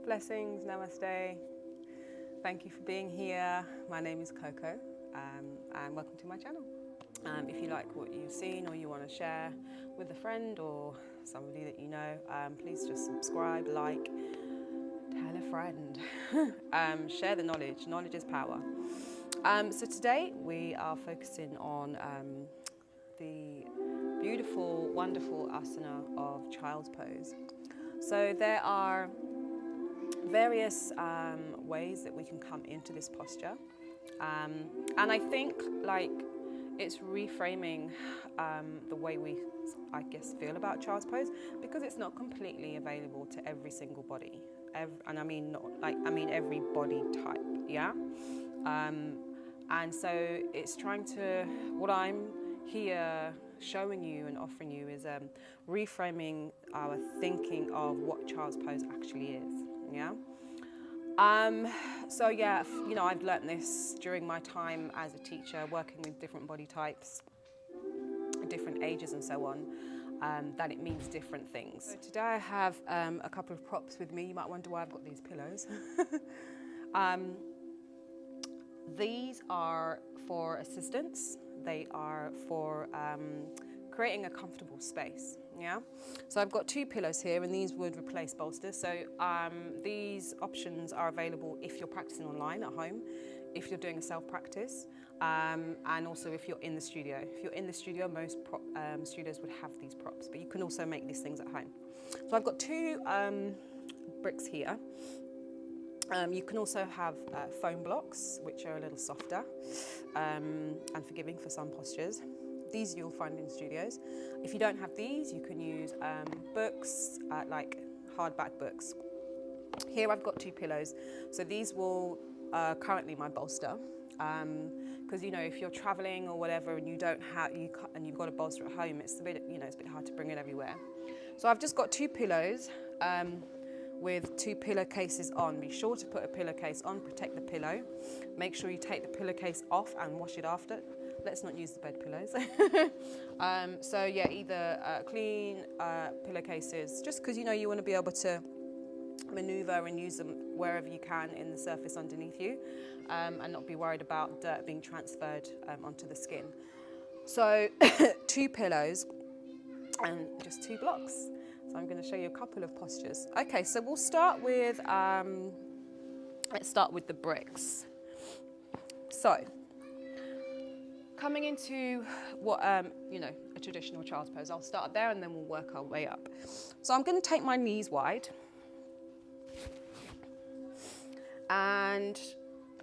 Blessings, namaste. Thank you for being here. My name is Coco and welcome to my channel. If you like what you've seen or you want to share with a friend or somebody that you know, please just subscribe, like, tell a friend. Share the knowledge. Knowledge is power. So today we are focusing on the beautiful, wonderful asana of child's pose. So there are various ways that we can come into this posture, and I think it's reframing the way we, I guess, feel about child's pose, because it's not completely available to every single body, and I mean every body type, yeah. And so it's trying to, what I'm here showing you and offering you is reframing our thinking of what child's pose actually is. Yeah. So yeah, you know, I've learnt this during my time as a teacher, working with different body types, different ages and so on, that it means different things. So today I have a couple of props with me. You might wonder why I've got these pillows. These are for assistance. They are for creating a comfortable space. Yeah, so I've got two pillows here, and these would replace bolsters. So these options are available if you're practicing online at home, if you're doing a self-practice, and also if you're in the studio. If you're in the studio, most studios would have these props, but you can also make these things at home. So I've got two bricks here. You can also have foam blocks, which are a little softer and forgiving for some postures. These you'll find in studios. If you don't have these, you can use books, like hardback books. Here I've got two pillows. So these will currently my bolster, because you know, if you're traveling or whatever and you don't have and you've got a bolster at home, it's a bit, you know, it's a bit hard to bring it everywhere. So I've just got two pillows with two pillowcases on. Be sure to put a pillowcase on, protect the pillow. Make sure you take the pillowcase off and wash it after. Let's not use the bed pillows. So yeah, either clean pillowcases, just because you know you want to be able to maneuver and use them wherever you can in the surface underneath you, and not be worried about dirt being transferred onto the skin. So two pillows and just two blocks. So I'm going to show you a couple of postures. Okay, so we'll start with, let's start with the bricks. So, coming into what, you know, a traditional child's pose, I'll start there and then we'll work our way up. So I'm going to take my knees wide. And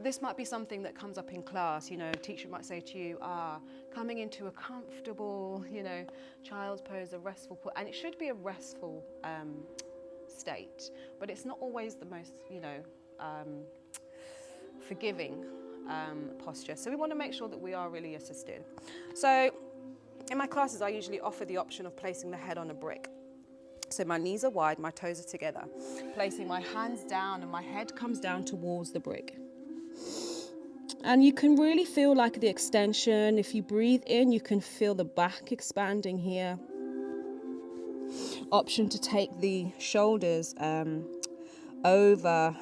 this might be something that comes up in class. You know, a teacher might say to you, coming into a comfortable, you know, child's pose, a restful pose. And it should be a restful state, but it's not always the most, you know, forgiving posture. So we want to make sure that we are really assisted. So in my classes, I usually offer the option of placing the head on a brick. So my knees are wide, my toes are together, placing my hands down and my head comes down towards the brick. And you can really feel like the extension. If you breathe in, you can feel the back expanding here. Option to take the shoulders over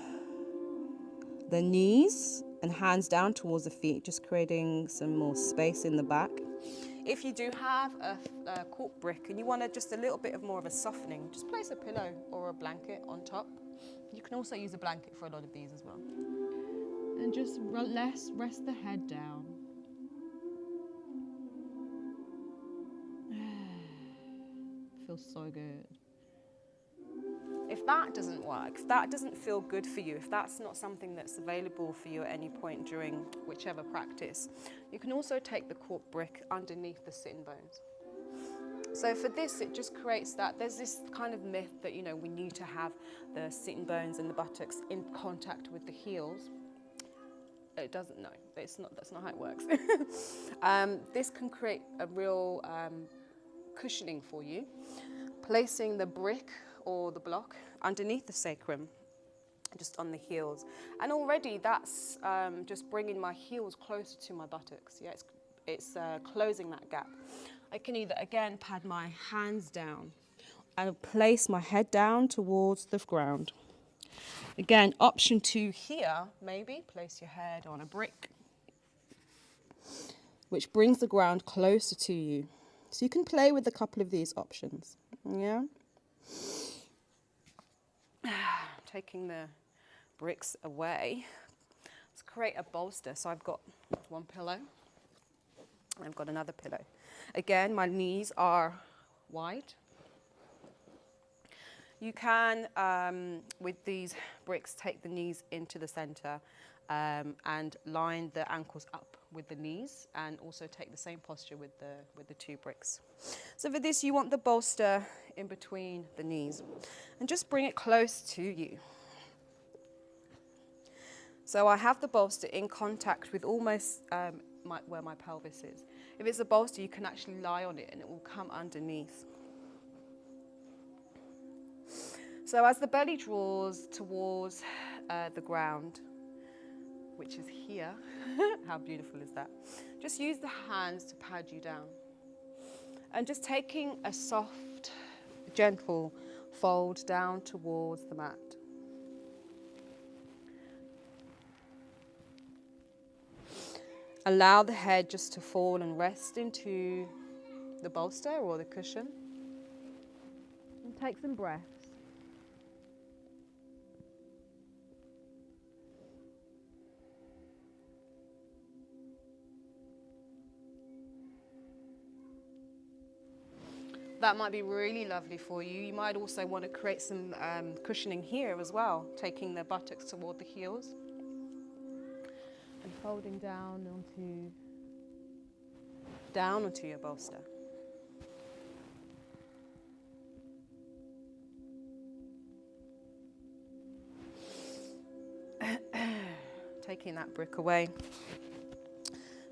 the knees and hands down towards the feet, just creating some more space in the back. If you do have a cork brick and you want just a little bit of more of a softening, just place a pillow or a blanket on top. You can also use a blanket for a lot of these as well. And just rest the head down. Feels so good. If that doesn't work, if that doesn't feel good for you, if that's not something that's available for you at any point during whichever practice, you can also take the cork brick underneath the sitting bones. So for this, it just creates that, there's this kind of myth that, you know, we need to have the sitting bones and the buttocks in contact with the heels. It doesn't, no, it's not, that's not how it works. This can create a real cushioning for you. Placing the brick or the block underneath the sacrum, just on the heels. And already that's just bringing my heels closer to my buttocks. Yeah, it's closing that gap. I can either, again, pad my hands down and place my head down towards the ground. Again, option 2 here, maybe place your head on a brick, which brings the ground closer to you. So you can play with a couple of these options. Yeah. Taking the bricks away. Let's create a bolster. So I've got one pillow. I've got another pillow. Again, my knees are wide. You can, with these bricks, take the knees into the center and line the ankles up with the knees, and also take the same posture with the 2 bricks. So for this, you want the bolster in between the knees, and just bring it close to you. So I have the bolster in contact with almost where my pelvis is. If it's a bolster, you can actually lie on it and it will come underneath. So as the belly draws towards the ground, which is here, how beautiful is that? Just use the hands to pad you down. And just taking a soft, gentle fold down towards the mat. Allow the head just to fall and rest into the bolster or the cushion. And take some breaths. That might be really lovely for you. You might also want to create some cushioning here as well, taking the buttocks toward the heels and folding down onto your bolster. Taking that brick away,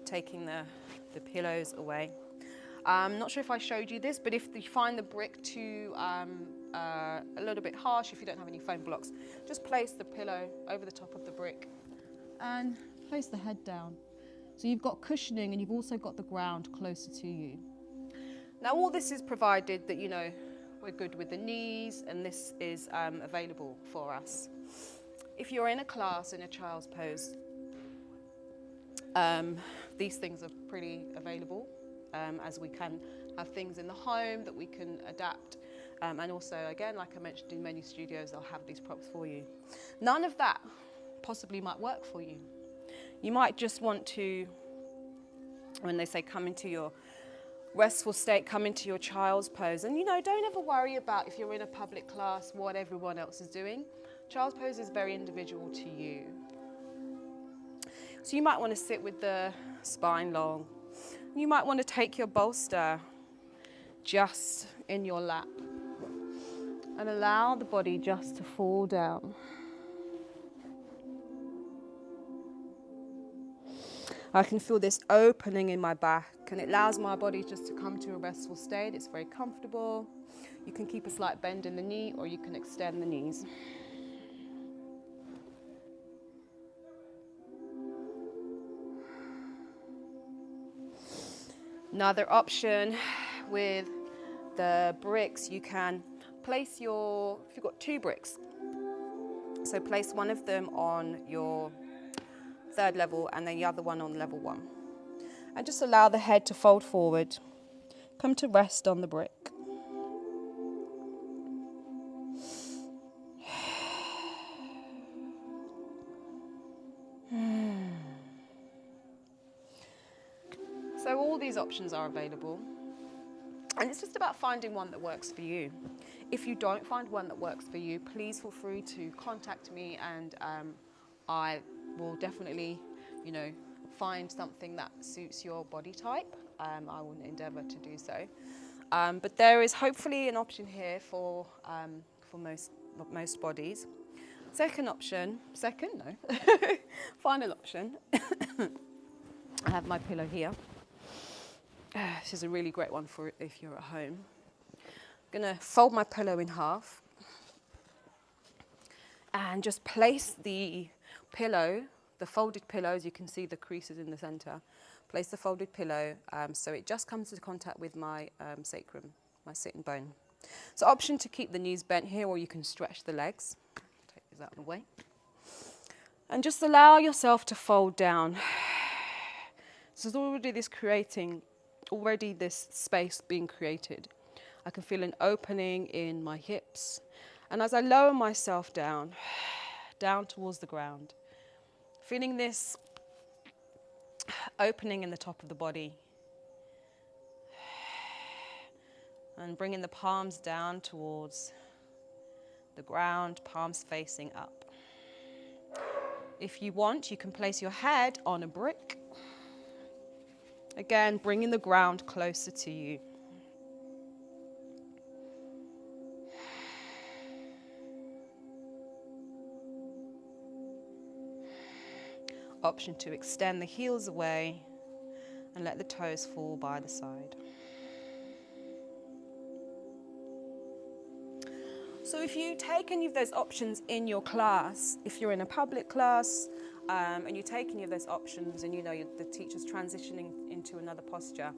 taking the pillows away. I'm not sure if I showed you this, but if you find the brick too a little bit harsh, if you don't have any foam blocks, just place the pillow over the top of the brick and place the head down. So you've got cushioning and you've also got the ground closer to you. Now all this is provided that, you know, we're good with the knees and this is available for us. If you're in a class in a child's pose, these things are pretty available. As we can have things in the home that we can adapt. And also, again, like I mentioned, in many studios, they'll have these props for you. None of that possibly might work for you. You might just want to, when they say come into your restful state, come into your child's pose. And, you know, don't ever worry about if you're in a public class, what everyone else is doing. Child's pose is very individual to you. So you might want to sit with the spine long. You might want to take your bolster just in your lap and allow the body just to fall down. I can feel this opening in my back, and it allows my body just to come to a restful state. It's very comfortable. You can keep a slight bend in the knee, or you can extend the knees. Another option with the bricks, you can place if you've got 2 bricks, so place one of them on your 3rd level and then the other one on level 1. And just allow the head to fold forward, come to rest on the brick. So all these options are available, and it's just about finding one that works for you. If you don't find one that works for you, please feel free to contact me, and I will definitely, you know, find something that suits your body type. I will endeavour to do so. But there is hopefully an option here for most bodies. Final option. I have my pillow here. This is a really great one for if you're at home. I'm going to fold my pillow in half and just place the pillow, the folded pillow, as you can see the creases in the center. Place the folded pillow so it just comes into contact with my sacrum, my sitting bone. So option to keep the knees bent here, or you can stretch the legs. Take these out of the way. And just allow yourself to fold down. So there's already this space being created. I can feel an opening in my hips. And as I lower myself down towards the ground, feeling this opening in the top of the body. And bringing the palms down towards the ground, palms facing up. If you want, you can place your head on a brick. Again, bringing the ground closer to you. Option to extend the heels away and let the toes fall by the side. So if you take any of those options in your class, if you're in a public class and you take any of those options and you know the teacher's transitioning into another posture,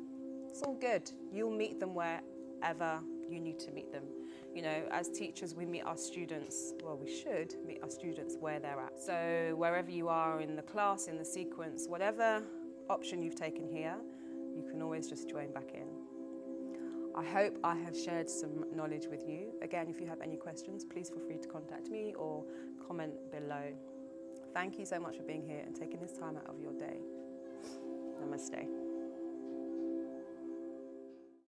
it's all good. You'll meet them wherever you need to meet them. You know, as teachers, we meet our students, well, we should meet our students where they're at. So wherever you are in the class, in the sequence, whatever option you've taken here, you can always just join back in. I hope I have shared some knowledge with you. Again, if you have any questions, please feel free to contact me or comment below. Thank you so much for being here and taking this time out of your day. Namaste.